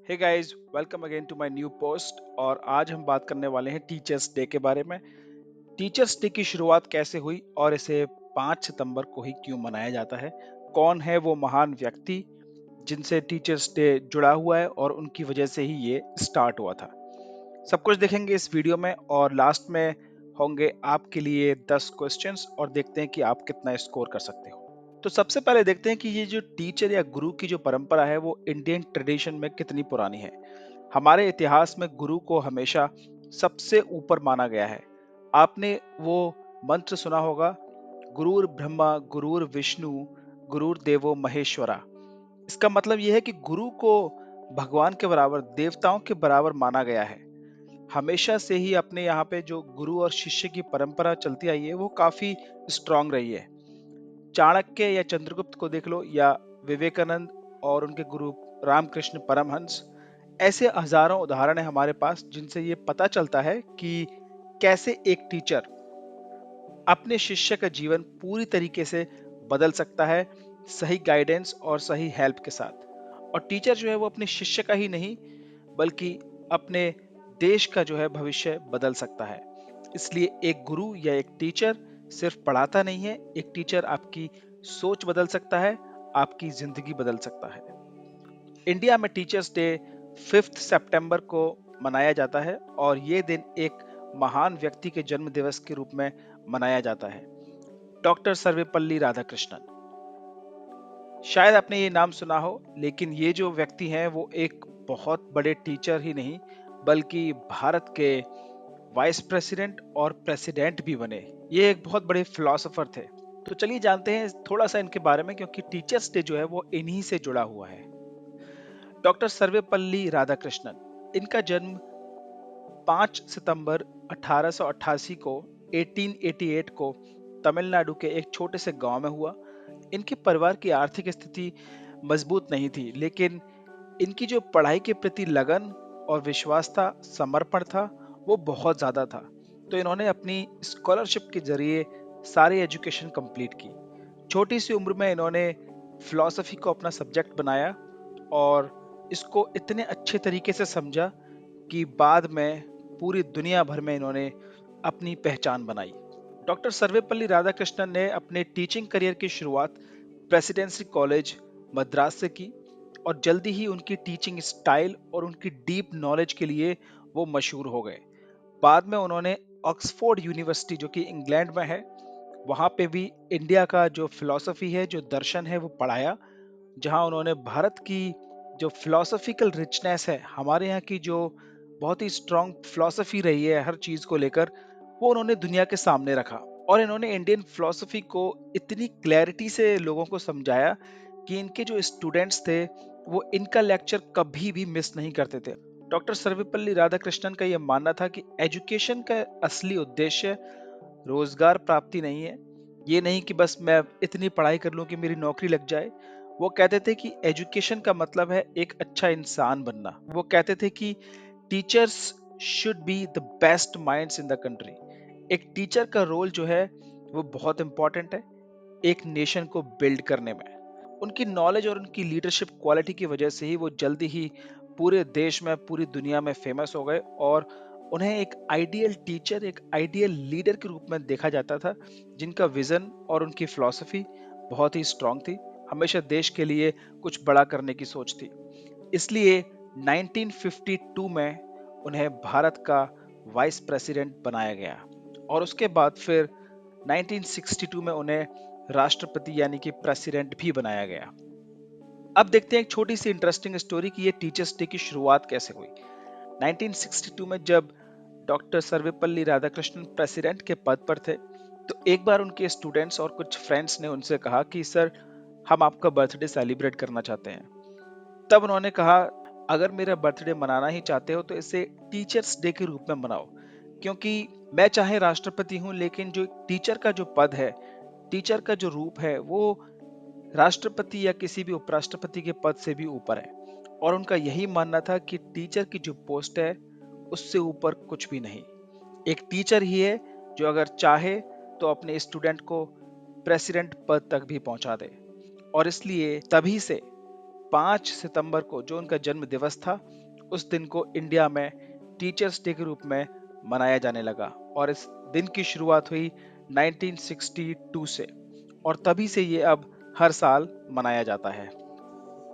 Hey guys, welcome again to my new post. और आज हम बात करने वाले हैं टीचर्स डे के बारे में। टीचर्स डे की शुरुआत कैसे हुई और इसे 5 सितंबर को ही क्यों मनाया जाता है। कौन है वो महान व्यक्ति जिनसे टीचर्स डे जुड़ा हुआ है और उनकी वजह से ही ये स्टार्ट हुआ था। सब कुछ देखेंगे इस वीडियो में और लास्ट में होंगे आपके लिए 10 क्वेश्चंस और देखते हैं कि आप कितना स्कोर कर सकते हो। तो सबसे पहले देखते हैं कि ये जो टीचर या गुरु की जो परंपरा है वो इंडियन ट्रेडिशन में कितनी पुरानी है। हमारे इतिहास में गुरु को हमेशा सबसे ऊपर माना गया है। आपने वो मंत्र सुना होगा, गुरुर ब्रह्मा गुरुर विष्णु गुरुर देवो महेश्वरा। इसका मतलब यह है कि गुरु को भगवान के बराबर, देवताओं के बराबर माना गया है। हमेशा से ही अपने यहाँ पे जो गुरु और शिष्य की परंपरा चलती आई है वो काफी स्ट्रांग रही है। चाणक्य या चंद्रगुप्त को देख लो, या विवेकानंद और उनके गुरु रामकृष्ण परमहंस। ऐसे हजारों उदाहरण है हमारे पास जिनसे ये पता चलता है कि कैसे एक टीचर अपने शिष्य का जीवन पूरी तरीके से बदल सकता है, सही गाइडेंस और सही हेल्प के साथ। और टीचर जो है वो अपने शिष्य का ही नहीं बल्कि अपने देश का जो है भविष्य बदल सकता है। इसलिए एक गुरु या एक टीचर सिर्फ पढ़ाता नहीं है, एक टीचर आपकी सोच बदल सकता है, आपकी जिंदगी बदल सकता है। इंडिया में टीचर्स डे 5 सितंबर को मनाया जाता है और ये दिन एक महान व्यक्ति के जन्म दिवस के रूप में मनाया जाता है, डॉक्टर सर्वपल्ली राधाकृष्णन। शायद आपने ये नाम सुना हो, लेकिन ये जो व्यक्ति हैं वो एक बहुत बड़े टीचर ही नहीं बल्कि भारत के वाइस प्रेसिडेंट और प्रेसिडेंट भी बने। ये एक बहुत बड़े फिलोसोफर थे। तो चलिए जानते हैं थोड़ा सा इनके बारे में, क्योंकि टीचर्स डे जो है वो इन्हीं से जुड़ा हुआ है। डॉक्टर सर्वपल्ली राधाकृष्णन, इनका जन्म 5 सितंबर 1888 को 1888 को तमिलनाडु के एक छोटे से गांव में हुआ। इनके परिवार की आर्थिक स्थिति मजबूत नहीं थी, लेकिन इनकी जो पढ़ाई के प्रति लगन और विश्वास था, समर्पण था, वो बहुत ज्यादा था। तो इन्होंने अपनी स्कॉलरशिप के जरिए सारी एजुकेशन कंप्लीट की। छोटी सी उम्र में इन्होंने फिलॉसफी को अपना सब्जेक्ट बनाया और इसको इतने अच्छे तरीके से समझा कि बाद में पूरी दुनिया भर में इन्होंने अपनी पहचान बनाई। डॉक्टर सर्वपल्ली राधाकृष्णन ने अपने टीचिंग करियर की शुरुआत प्रेसिडेंसी कॉलेज मद्रास से की और जल्दी ही उनकी टीचिंग स्टाइल और उनकी डीप नॉलेज के लिए वो मशहूर हो गए। बाद में उन्होंने ऑक्सफोर्ड यूनिवर्सिटी, जो कि इंग्लैंड में है, वहाँ पे भी इंडिया का जो फिलॉसफी है, जो दर्शन है, वो पढ़ाया। जहाँ उन्होंने भारत की जो फिलोसॉफिकल रिचनेस है, हमारे यहाँ की जो बहुत ही स्ट्रांग फिलोसफी रही है हर चीज को लेकर, वो उन्होंने दुनिया के सामने रखा। और इन्होंने इंडियन फिलोसफी को इतनी क्लैरिटी से लोगों को समझाया कि इनके जो स्टूडेंट्स थे वो इनका लेक्चर कभी भी मिस नहीं करते थे। डॉक्टर सर्वपल्ली राधाकृष्णन का यह मानना था कि एजुकेशन का असली उद्देश्य रोजगार प्राप्ति नहीं है। ये नहीं कि बस मैं इतनी पढ़ाई कर लूं कि मेरी नौकरी लग जाए। वो कहते थे कि एजुकेशन का मतलब है एक अच्छा इंसान बनना। वो कहते थे कि teachers should be the best minds in the country. एक टीचर का रोल जो है वो बहुत इंपॉर्टेंट है एक नेशन को बिल्ड करने में। उनकी नॉलेज और उनकी लीडरशिप क्वालिटी की वजह से ही वो जल्दी ही पूरे देश में, पूरी दुनिया में फेमस हो गए और उन्हें एक आइडियल टीचर, एक आइडियल लीडर के रूप में देखा जाता था, जिनका विजन और उनकी फिलॉसफी बहुत ही स्ट्रांग थी। हमेशा देश के लिए कुछ बड़ा करने की सोच थी। इसलिए 1952 में उन्हें भारत का वाइस प्रेसिडेंट बनाया गया और उसके बाद फिर 1962 में उन्हें राष्ट्रपति यानी कि प्रेसिडेंट भी बनाया गया। अब देखते हैं एक छोटी सी इंटरेस्टिंग स्टोरी कि ये टीचर्स डे की शुरुआत कैसे हुई। 1962 में जब डॉक्टर सर्वपल्ली राधाकृष्णन प्रेसिडेंट के पद पर थे, तो एक बार उनके स्टूडेंट्स और कुछ फ्रेंड्स ने उनसे कहा कि सर, हम आपका बर्थडे सेलिब्रेट करना चाहते हैं। तब उन्होंने कहा, अगर मेरा बर्थडे मनाना ही चाहते हो तो इसे टीचर्स डे के रूप में मनाओ, क्योंकि मैं चाहे राष्ट्रपति हूं लेकिन जो टीचर का जो पद है, टीचर का जो रूप है, वो राष्ट्रपति या किसी भी उपराष्ट्रपति के पद से भी ऊपर है। और उनका यही मानना था कि टीचर की जो पोस्ट है उससे ऊपर कुछ भी नहीं। एक टीचर ही है जो अगर चाहे तो अपने स्टूडेंट को प्रेसिडेंट पद तक भी पहुंचा दे। और इसलिए तभी से 5 सितंबर को जो उनका जन्म दिवस था, उस दिन को इंडिया में टीचर्स डे के रूप में मनाया जाने लगा और इस दिन की शुरुआत हुई 1962 से और तभी से ये अब हर साल मनाया जाता है।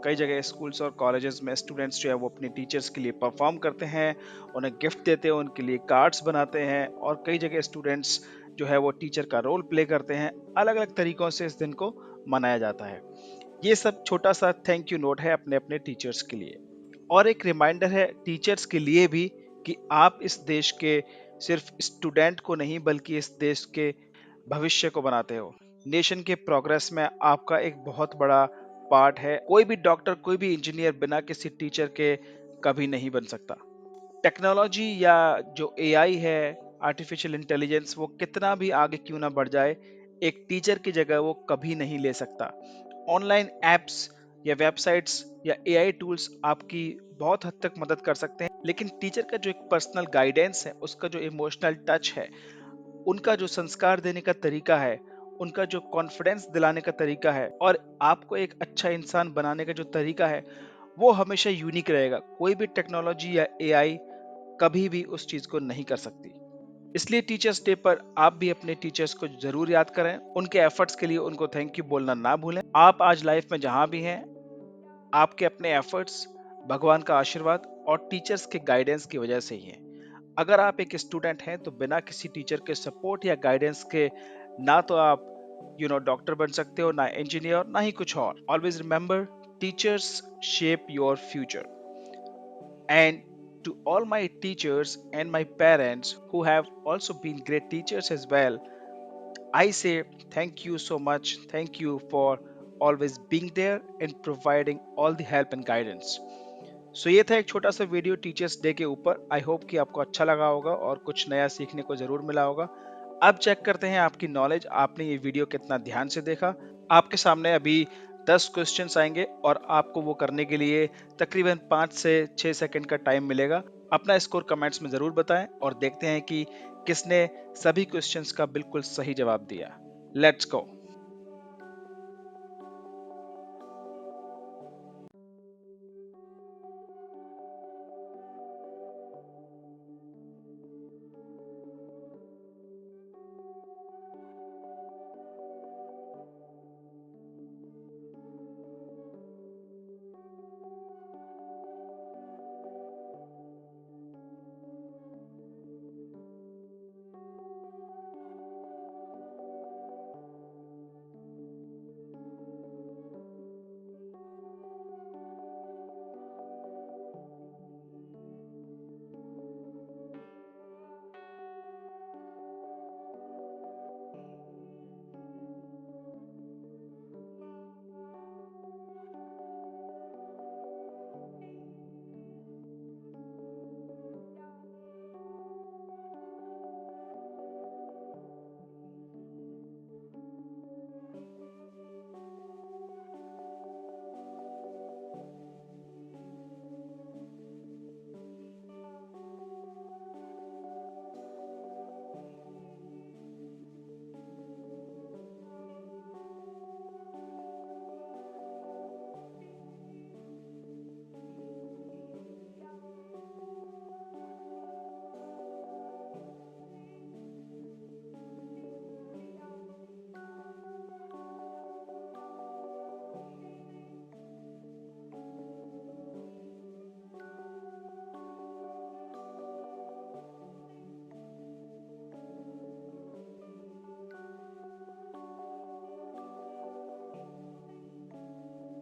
कई जगह स्कूल्स और कॉलेजेस में स्टूडेंट्स जो है वो अपने टीचर्स के लिए परफॉर्म करते हैं, उन्हें गिफ्ट देते हैं, उनके लिए कार्ड्स बनाते हैं और कई जगह स्टूडेंट्स जो है वो टीचर का रोल प्ले करते हैं। अलग अलग तरीकों से इस दिन को मनाया जाता है। ये सब छोटा सा थैंक यू नोट है अपने अपने टीचर्स के लिए और एक रिमाइंडर है टीचर्स के लिए भी कि आप इस देश के सिर्फ स्टूडेंट को नहीं बल्कि इस देश के भविष्य को बनाते हो। नेशन के प्रोग्रेस में आपका एक बहुत बड़ा पार्ट है। कोई भी डॉक्टर, कोई भी इंजीनियर बिना किसी टीचर के कभी नहीं बन सकता। टेक्नोलॉजी या जो एआई है, आर्टिफिशियल इंटेलिजेंस, वो कितना भी आगे क्यों ना बढ़ जाए, एक टीचर की जगह वो कभी नहीं ले सकता। ऑनलाइन एप्स या वेबसाइट्स या एआई टूल्स आपकी बहुत हद तक मदद कर सकते हैं, लेकिन टीचर का जो एक पर्सनल गाइडेंस है, उसका जो इमोशनल टच है, उनका जो संस्कार देने का तरीका है, उनका जो कॉन्फिडेंस दिलाने का तरीका है और आपको एक अच्छा इंसान बनाने का जो तरीका है, वो हमेशा यूनिक रहेगा। कोई भी टेक्नोलॉजी या एआई कभी भी उस चीज को नहीं कर सकती। इसलिए टीचर्स डे पर आप भी अपने टीचर्स को जरूर याद करें, उनके एफर्ट्स के लिए उनको थैंक यू बोलना ना भूलें। आप आज लाइफ में जहां भी हैं, आपके अपने एफर्ट्स, भगवान का आशीर्वाद और टीचर्स के गाइडेंस की वजह से ही हैं। अगर आप एक स्टूडेंट हैं तो बिना किसी टीचर के सपोर्ट या गाइडेंस के ना तो आप डॉक्टर बन सकते हो, ना इंजीनियर, ना ही कुछ और। Always remember, teachers shape your future. And to all my teachers and my parents who have also been great teachers as well, I say thank you so much. Thank you for always being there and providing all the help and guidance. सो ये था एक छोटा सा video teachers day के ऊपर। I hope कि आपको अच्छा लगा होगा और कुछ नया सीखने को जरूर मिला होगा। अब चेक करते हैं आपकी नॉलेज, आपने ये वीडियो कितना ध्यान से देखा। आपके सामने अभी 10 क्वेश्चंस आएंगे और आपको वो करने के लिए तकरीबन 5 से 6 सेकंड का टाइम मिलेगा। अपना स्कोर कमेंट्स में जरूर बताएं और देखते हैं कि किसने सभी क्वेश्चंस का बिल्कुल सही जवाब दिया। Let's go.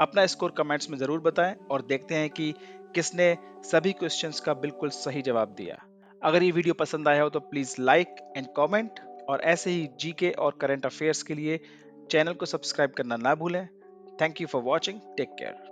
अपना स्कोर कमेंट्स में जरूर बताएं और देखते हैं कि किसने सभी क्वेश्चंस का बिल्कुल सही जवाब दिया। अगर ये वीडियो पसंद आया हो तो प्लीज लाइक एंड कमेंट और ऐसे ही जीके और करंट अफेयर्स के लिए चैनल को सब्सक्राइब करना ना भूलें। Thank you for watching. Take care.